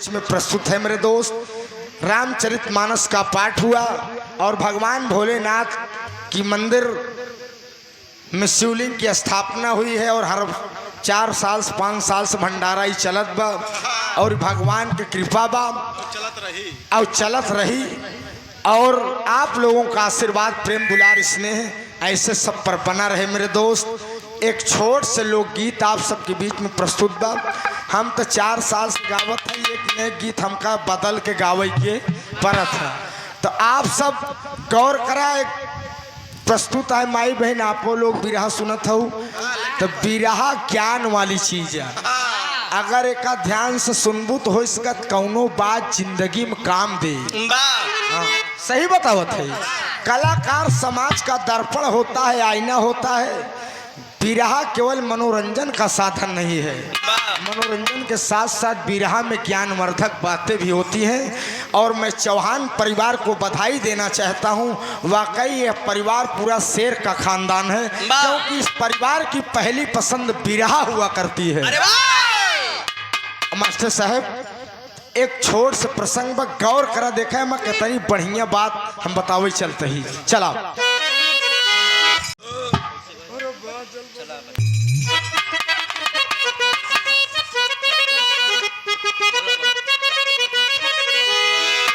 में प्रस्तुत है मेरे दोस्त। रामचरितमानस का पाठ हुआ और भगवान भोलेनाथ की मंदिर में शिवलिंग की स्थापना हुई है और हर 4 साल से 5 साल से भंडारा ही चलत बा और भगवान की कृपा बा चलत रही और आप लोगों का आशीर्वाद प्रेम दुलार स्नेह ऐसे सब पर बना रहे मेरे दोस्त। एक छोट से लोकगीत आप सबके बीच में प्रस्तुत बा। हम तो 4 साल से गावत है, लेकिन एक गीत हमका बदल के गावे के परत है, तो आप सब गौर करा। एक प्रस्तुत है माई बहन, आपो लोग बिरहा सुनत हो, तो बिरहा ज्ञान वाली चीज है। अगर एक ध्यान से सुनबू तो हो इसका कौनो बात जिंदगी में काम दे। सही बतावत है। कलाकार समाज का दर्पण होता है, आईना होता है। बिरहा केवल मनोरंजन का साधन नहीं है, मनोरंजन के साथ साथ बिरहा में ज्ञानवर्धक बातें भी होती हैं। और मैं चौहान परिवार को बधाई देना चाहता हूं। वाकई यह परिवार पूरा शेर का खानदान है, क्योंकि इस परिवार की पहली पसंद बिरहा हुआ करती है। मास्टर साहब, एक छोट से प्रसंग पर गौर करा देखा है मैं कितनी बढ़िया बात हम बतावे चलते ही चला।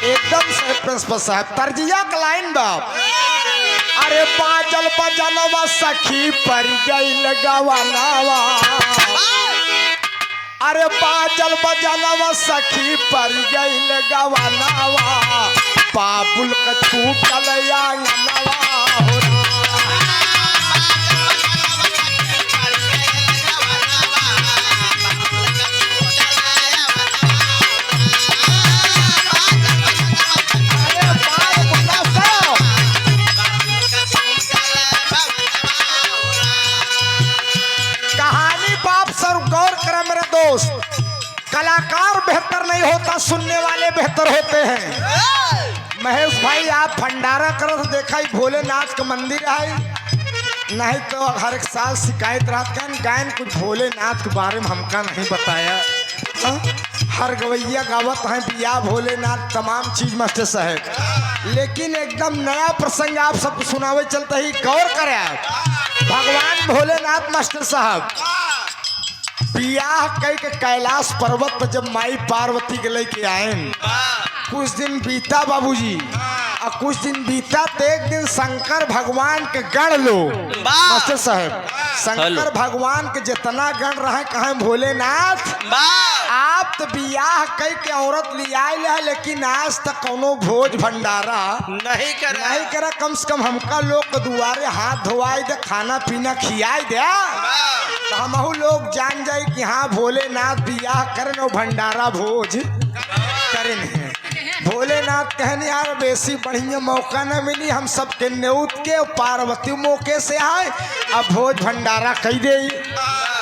एकदम से प्रिंसिपल साहब तर्जिया का लाइन बाप। अरे बाजल बजनवा सखी पर गई लगवानावा, अरे बाजल बजनवा सखी पर गई लगवानावा, बाबुल का छूटल आंगनवा हो। कलाकार बेहतर नहीं होता, सुनने वाले बेहतर होते हैं। महेश भाई आप भंडारा करो तो देखा ही भोलेनाथ का मंदिर है, नहीं तो हर एक साल शिकायत रहता है गायन कुछ भोलेनाथ के बारे में हमका नहीं बताया। हर गवैया गावत है बिया भोलेनाथ तमाम चीज मास्टर साहब, लेकिन एकदम नया प्रसंग आप सबको सुनावे चलते ही गौर करे। भगवान भोलेनाथ मास्टर साहब बियाह कई के कैलाश पर्वत पर जब माई पार्वती के लेके आए, कुछ दिन बीता बाबूजी, और कुछ दिन बीता तो एक दिन शंकर भगवान के गण लो मास्टर साहब। शंकर भगवान के जितना गण रहे कहे भोलेनाथ आप तो बियाह कई के औरत लिया, लेकिन आज तक कोनो भोज भंडारा नहीं करा। कम से कम हमका लोग के दुआरे हाथ धोवाई दे, खाना पीना खियाई दे, तो हमहू लोग जान जाए कि हाँ भोलेनाथ बियाह करें और भंडारा भोज करें। भोलेनाथ कहने यार बेसी बढ़िया मौका न मिली, हम सबके न्यूत के पार्वती मौके से आए, अब भोज भंडारा कही दे।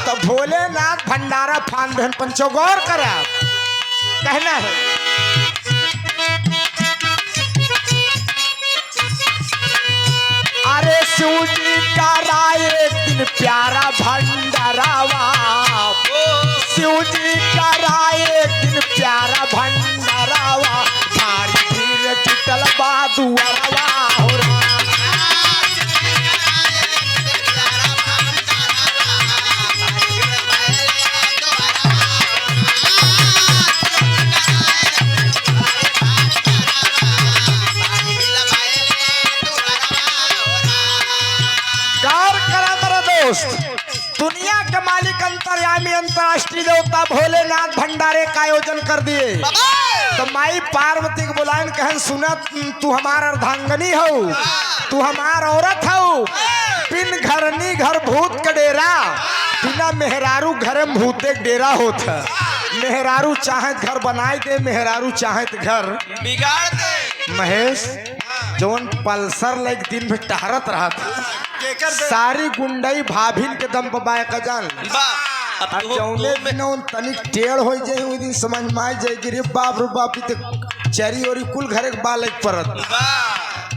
तो भोलेनाथ भंडारा फान पंचो गौर करा कहना है। अरे शिव जी का राय दिन प्यारा भंडारावा, शिव जी का राय दिन प्यारा भंडारावा, भारी भीड़ जुटल बादुआरवा हो रहा। दुनिया के मालिक अंतर्यामी अंतरराष्ट्रीय देवता भोलेनाथ भंडारे का आयोजन कर दिए। तो माई पार्वती को बुलाएं कहन सुना तू हमारा अर्धांगनी हो, तू हमार औरत हो, बिन घरनी घर भूत का डेरा, बिना मेहरारू घर में भूते डेरा होता। मेहरारू चाहे घर बनाए दे, मेहरारू चाहे घर बिगाड़ दे। महेश जोन पल्सर लाइक दिन में टहरत रहा था, सारी गुंडई भाभिन के दम पर बाय का जान जौने बिना तनिक टेढ़ हो जाए उस दिन समझ में आ जाए कि रे बाप रे बाप तो चरी और कुल घरे के बाल एक परत।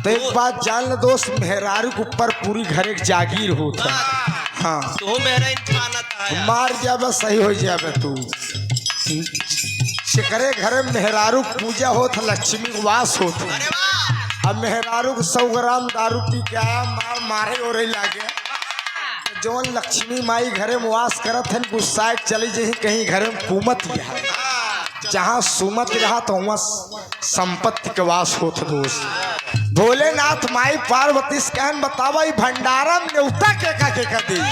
तो एक बात जान ले दोस्त, मेहरारू के ऊपर पूरी घरे के जागीर होता। हाँ तो मेरा मार जाबे सही हो जाबे तू जेकरे घरे मेहरारू पूजा होत लक्ष्मी वास होत। अब मेहरारू को 100 ग्राम दारू पी के आया, मारे और लागे जौन लक्ष्मी माई घरे में वास करत है गुस्सा चली जही कहीं घरे में कुमत है, जहाँ सुमत रहा तो वहाँ संपत्ति के वास होत दोस्त। भोलेनाथ माई पार्वती से कहन बतावा भंडारा में न्योता के दी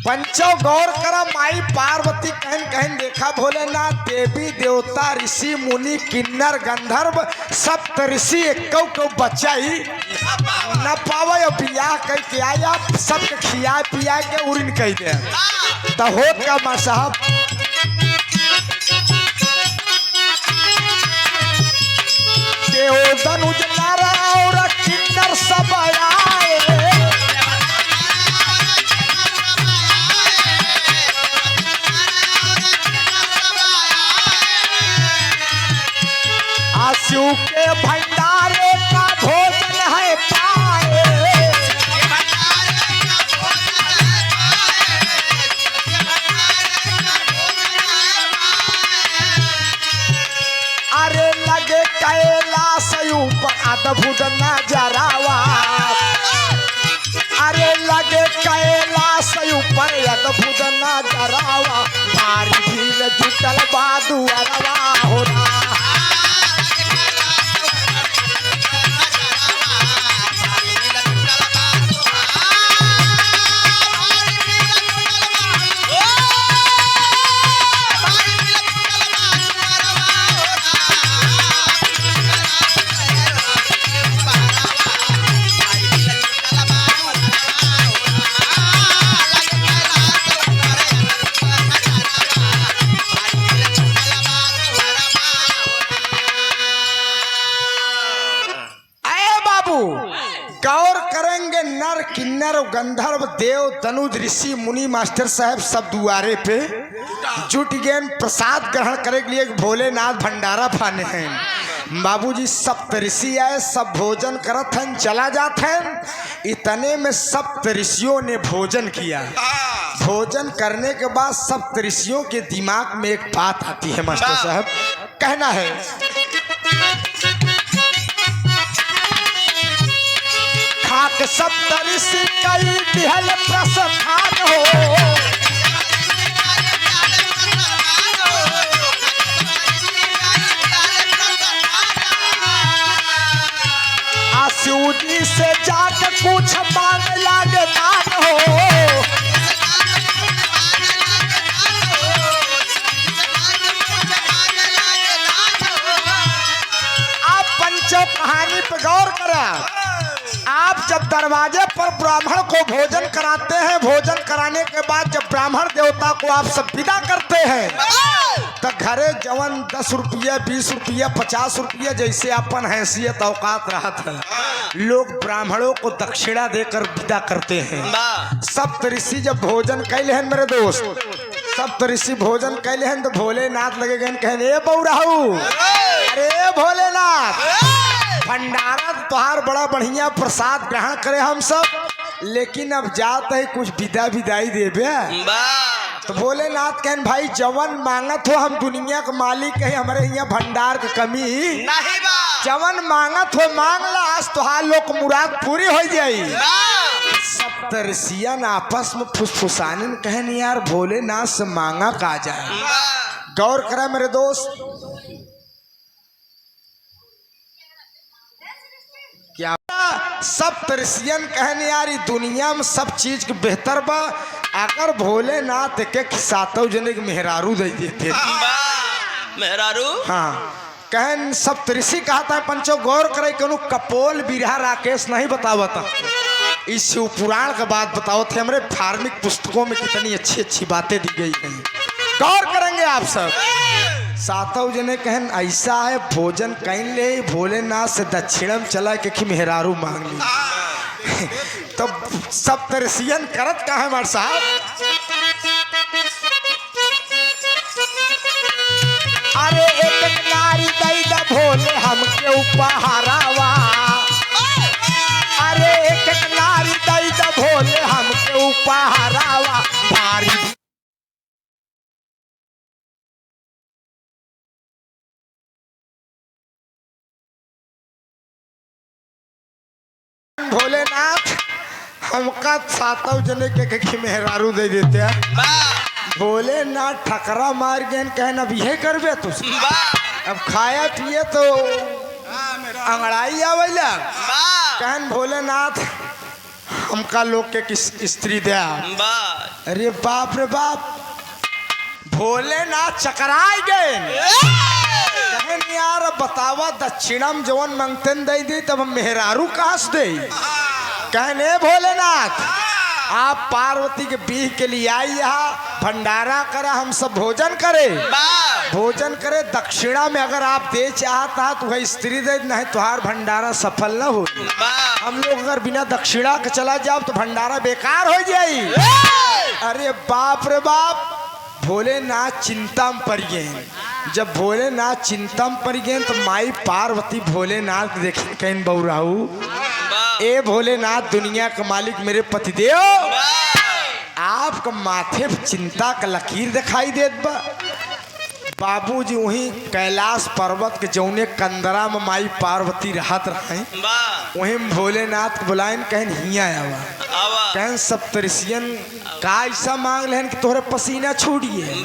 पंचो गौर करा माई पार्वती कहन कहन देखा भोलेनाथ देवी देवता ऋषि मुनि किन्नर गंधर्व सप्त ऋषि एक बच्चाई न पावे बियाह कह के आया सबके खिया पिया के उरिन कह दे तो होत का मां साहब देव दनुज नारा और किन्नर सब आए आंसू के भंडारे का भोजन है पाए अरे लगे कैलाश ऊपर अद्भुत नजरावा अरे लगे कैलाश ऊपर अद्भुत नजरावा भारी भीड़ जुटल बादुअरवा हो रहा गौर करेंगे नर किन्नर गंधर्व देव तनुज ऋषि मुनि मास्टर साहब सब दुआरे पे जुट गए प्रसाद ग्रहण करे के लिए भोलेनाथ भंडारा फाने हैं। बाबूजी सप्त ऋषि आए सब भोजन करत हैं चला जाते हैं। इतने में सप्त ऋषियों ने भोजन किया। भोजन करने के बाद सप्त ऋषियों के दिमाग में एक बात आती है मास्टर साहब, कहना है खाक सप्त ऋषि कई बिहल प्रस्थान हो आसूदी से जाकर कुछ मांग लागदान हो आप पंचो कहानी पे गौर करा। आप जब दरवाजे पर ब्राह्मण को भोजन कराते हैं, भोजन कराने के बाद जब ब्राह्मण देवता को आप सब विदा करते हैं तो घरे जवन 10 रुपया 20 रुपया 50 रुपया जैसे अपन हैसियत औकात रहा था लोग ब्राह्मणों को दक्षिणा देकर विदा करते हैं। सप्त ऋषि जब भोजन कैले हैं मेरे दोस्त, सप्त ऋषि भोजन कैले हैं तो भोलेनाथ लगे गए कहने ए बौराहू अरे भोलेनाथ भंडारा तोहार बड़ा बढ़िया प्रसाद ग्रहण करे हम सब, लेकिन अब जाते है कुछ विदाई देवे। तो भोलेनाथ कहन भाई जवन मांगत हो हम दुनिया के मालिक है, हमारे यहाँ भंडार की कमी नहीं बा। जवन मांगत हो मांग ला, आज तोहार लोग मुराद पूरी हो जाई। सप्त ऋषियन आपस में फुसफुसाने कहन यार भोलेनाथ से मांगा का जाए। गौर करा मेरे दोस्त, क्या सप्त ऋषियन कहने यार दुनिया में सब चीज के बेहतर बा अगर भोलेनाथ के सातों जने के मेहरारू दे देते मेहरारू। हाँ कहन सप्त ऋषि कहता है पंचो गौर करे कनु कपोल बिरहा राकेश नहीं बतावता, इस शिव पुराण का बात बताओ थे। हमारे धार्मिक पुस्तकों में कितनी अच्छी अच्छी बातें दी गई हैं, गौर करेंगे आप सब। सातों जने कहन ऐसा है भोजन कहीं ले भोलेनाथ से दक्षिणम चला के मेहरारू मांग ली। तो सप्त ऋषियन करत का है हमारे साहब, अरे एक नारी दई दा भोले हमके उपहारावा, अरे एक नारी दई दा भोले हमके उपहारावा भारी भोलेनाथ हमका सातों जने के मेहरारू दे देते हैं। भोलेनाथ ठकरा मार गए कहन अब यही करबे तू अब खाया पिए तो अंगड़ाई आवेला कहन भोलेनाथ हमका लोग के किस स्त्री दे। अरे बाप रे बाप भोलेनाथ चकराई गए कहन यार बतावा दक्षिणम जवन मंगतन दे दी तब मेहरारू कहाँ से दे। कहने भोलेनाथ आप पार्वती के बीह के लिए आई यहाँ भंडारा करा हम सब भोजन करे दक्षिणा में अगर आप दे चाहता तो वह स्त्री दे नहीं तुहार भंडारा सफल न हो। हम लोग अगर बिना दक्षिणा के चला जाओ तो भंडारा बेकार हो जाए। अरे बाप रे बाप भोलेनाथ चिंता में पड़ गए। जब भोलेनाथ चिंता में पड़ गए तो माई पार्वती भोलेनाथ देखे कहीं बउराऊ ए भोलेनाथ दुनिया का मालिक मेरे पतिदेव आपका माथे पर चिंता का लकीर दिखाई देत बा। बाबूजी वहीं कैलाश पर्वत के जौने कंदरा में माई पार्वती रहत रहे वहीं भोलेनाथ बुलाइन कहन हिया आवा कहन सप्तऋषियन का ऐसा मांग लेन कि तोहरे पसीना छूटिए।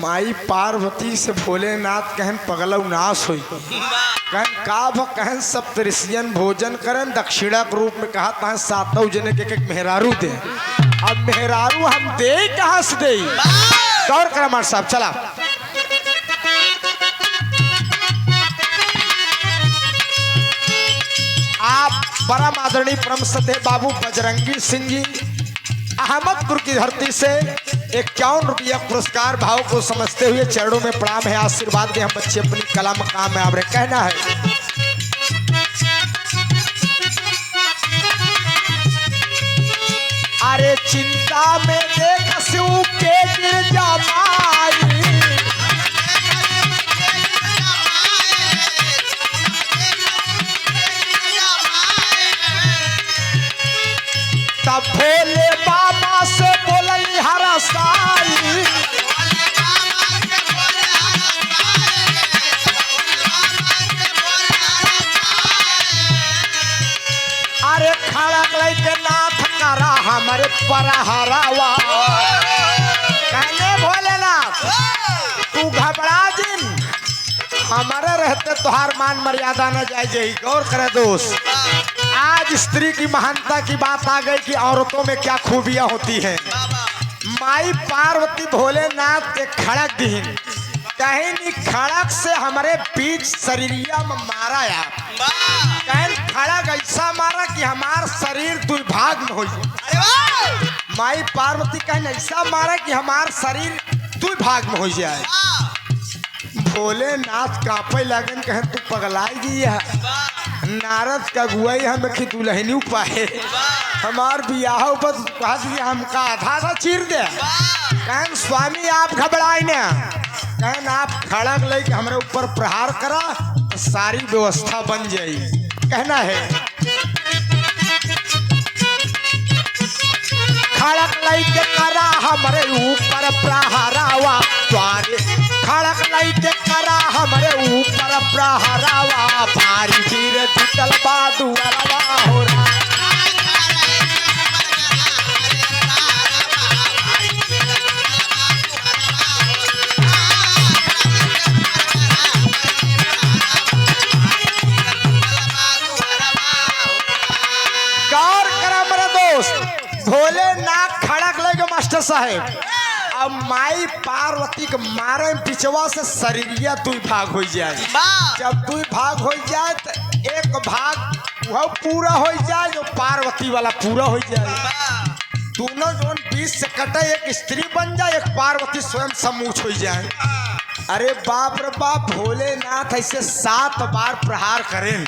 माई पार्वती से भोलेनाथ कहन पगलौ नाश हुई कहन का कहन सप्तऋषियन भोजन करन दक्षिणा के रूप में कहा तहन सातों जने के एक मेहरारू दे। अब मेहरारू हम दे कहाँ से दे गौर कर हमारे साहब चला। आप परम आदरणीय परम सत्य बाबू बजरंगी सिंह जी अहमदपुर की धरती से 51 रुपया पुरस्कार भाव को समझते हुए चरणों में प्रणाम है। आशीर्वाद दे हम बच्चे अपनी कला मकाम में आपने कहना है। अरे चिंता में देख शिव के गिर जामाई तब भोले बाबा से बोलई हरा साई अरे खड़क लैके नाथ करा हमारे परहरावा कहने भोलेनाथ तू घबरा जिन हमारे रहते तुहार मान मर्यादा न जाए जाई। गौर करे दोस्त आज स्त्री की महानता की बात आ गई कि औरतों में क्या खूबियां होती हैं। माई पार्वती भोलेनाथ के खड़क दीन कहीं नहीं खड़क से हमारे बीच शरीरिया में मारा या कहीं खड़क ऐसा मारा कि हमार शरीर दो भाग में हो जाए। माई पार्वती कहीं ऐसा मारा कि हमार शरीर दो भाग में हो जाए। भोलेनाथ कांपे लगन कहें तू पगलाई गई है नारद का गुआई हम कि दुल्हनी पाए हमार बियाह पर कहा दिया हमका आधा चीर दे। कहन स्वामी आप घबराए न कहन आप खड़क लेके हमारे ऊपर प्रहार करा तो सारी व्यवस्था बन जाई। कहना है खड़क लेके करा हमारे ऊपर प्रहारावा द्वारे खड़क लेके करा हमारे ऊपर प्रहारावा भारी धीरे जुटल बादुअरवा हो रहा भोलेनाथ खड़क लेके मास्टर साहेब अब माई पार्वती के मारे पिछवा से शरीरिया दो भाग हो जाए। जब दो भाग हो जाए तो एक भाग वह पूरा हो जाए जो पार्वती वाला पूरा हो जाए। दोनों जोन बीच से कटे एक स्त्री बन जाए एक पार्वती स्वयं समूच हो जाए। अरे बाप रे बाप भोलेनाथ ऐसे 7 बार प्रहार करें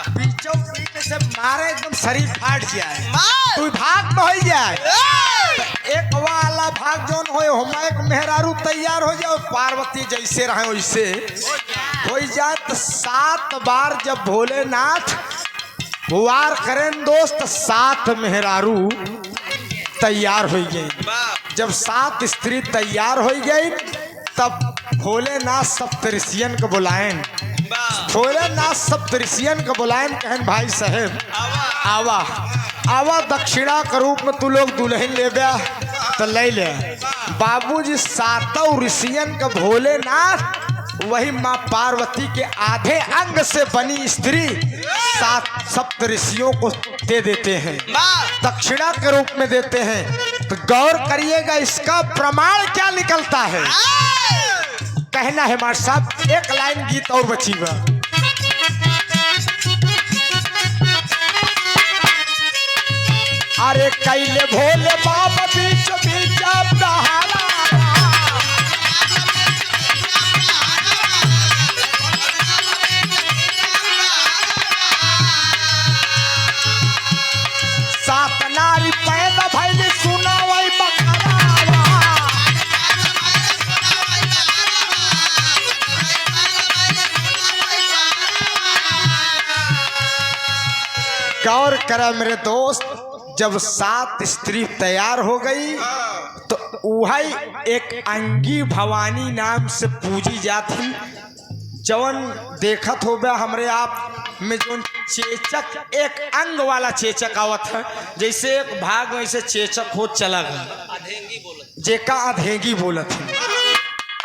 बीचों बीच से मारे एकदम शरीर फाट जाए तू भाग में हो जाए। एक वाला भाग जोन हो हम एक मेहरारू तैयार हो जाए पार्वती जैसे रहे वैसे हो जाए। तो 7 बार जब भोलेनाथ वार करें दोस्त 7 मेहरारू तैयार हो गई। जब 7 स्त्री तैयार हो गई तब भोलेनाथ सप्तऋषियन को बुलाएं, भोलेनाथ सप्तऋषियन को बुलाएं, कहन भाई साहेब आवा आवा दक्षिणा के रूप में तू लोग दुल्हन ले गया तो ले ले। बाबूजी सातों ऋषियन का भोलेनाथ वही माँ पार्वती के आधे अंग से बनी स्त्री सात सप्त ऋषियों को दे देते हैं, दक्षिणा के रूप में देते हैं। तो गौर करिएगा इसका प्रमाण क्या निकलता है। कहना है मास्टर साहब, एक लाइन गीत और बची हुआ। अरे कैले भोले बाबा बीच बीच दहाड़ा, सात नारी पैदा भैली सुना वही बकरावा। गौर करा मेरे दोस्त, जब सात स्त्री तैयार हो गई तो वही एक अंगी भवानी नाम से पूजी जाती। जवन देखत हो गया हमरे आप में जो चेचक एक अंग वाला चेचक आवत है, जैसे एक भाग वैसे चेचक हो चला गया, जेका अधेगी बोलत है,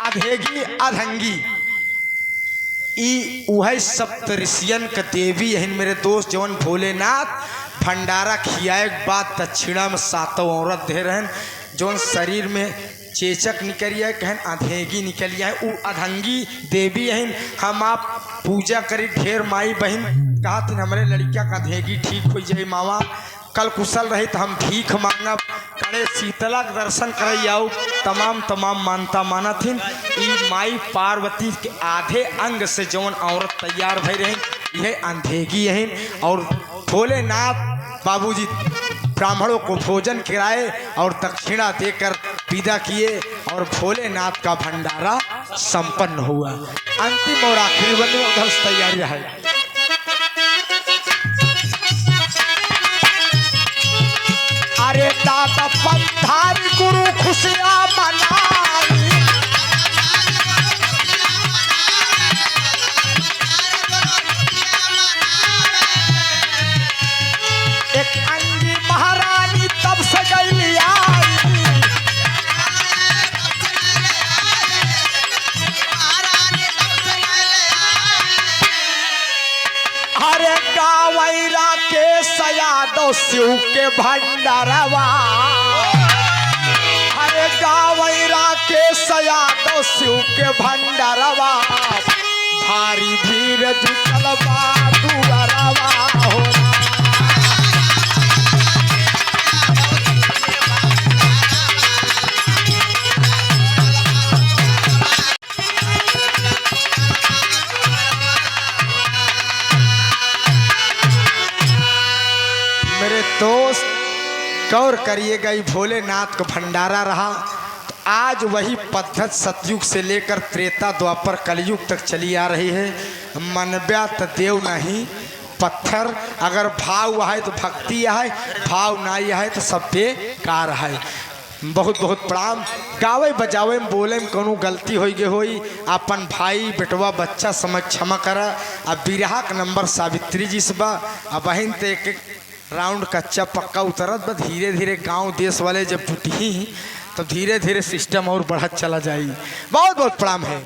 अधेगी अधंगी। ई वही सप्तऋषियन का देवी है मेरे दोस्त। जवन भोलेनाथ भंडारा खियाए के बाद दक्षिणा में सातों औरत दे रहे, जौन शरीर में चेचक निकलिया है, कहन अधेगी निकलिया है, वो अधंगी देवी है। हम आप पूजा करी, ढेर माई बहन कहा थी हमारे लड़किया का अधेगी ठीक हो जाए, मामा कल कुशल रही तो हम भीख मांगब, कड़े शीतला के दर्शन कर आओ, तमाम मानता माना थी। ई माई पार्वती के आधे अंग से जौन औरत तैयार भई रही, यह अंधेगी है। और भोलेनाथ बाबूजी ब्राह्मणों को भोजन कराए और दक्षिणा देकर विदा किए और भोलेनाथ का भंडारा संपन्न हुआ। अंतिम और आखिरी बने उधर तैयारी है। अरे दादा पंधारी गुरु खुशियां मनाई, एक अंगी महारानी तब से गई आई, अरे गावैरा के सयादो शिव के भंडारवा, अरे गावैरा के सयादो शिव के भंडारवा, भारी भीड़ जुटल बा दुआरवा हो। मेरे दोस्त गौर करिएगा, ये भोलेनाथ का भंडारा रहा तो आज वही पद्धत सतयुग से लेकर त्रेता द्वापर कलयुग तक चली आ रही है। मनव्या तो देव नहीं पत्थर, अगर भाव है तो भक्ति है, भाव नहीं है तो सब बेकार है। बहुत बहुत प्रणाम। गावे बजावे में बोले में कोनो गलती हो गई होई, अपन भाई बेटवा बच्चा समझ क्षमा करा। अब बिरहा का नंबर सावित्री जी से बा, अब बहन ते एक राउंड कच्चा पक्का उतरत बा, धीरे धीरे गांव देश वाले जब जुटी तो धीरे धीरे सिस्टम और बढ़त चला जाए। बहुत बहुत प्रणाम है।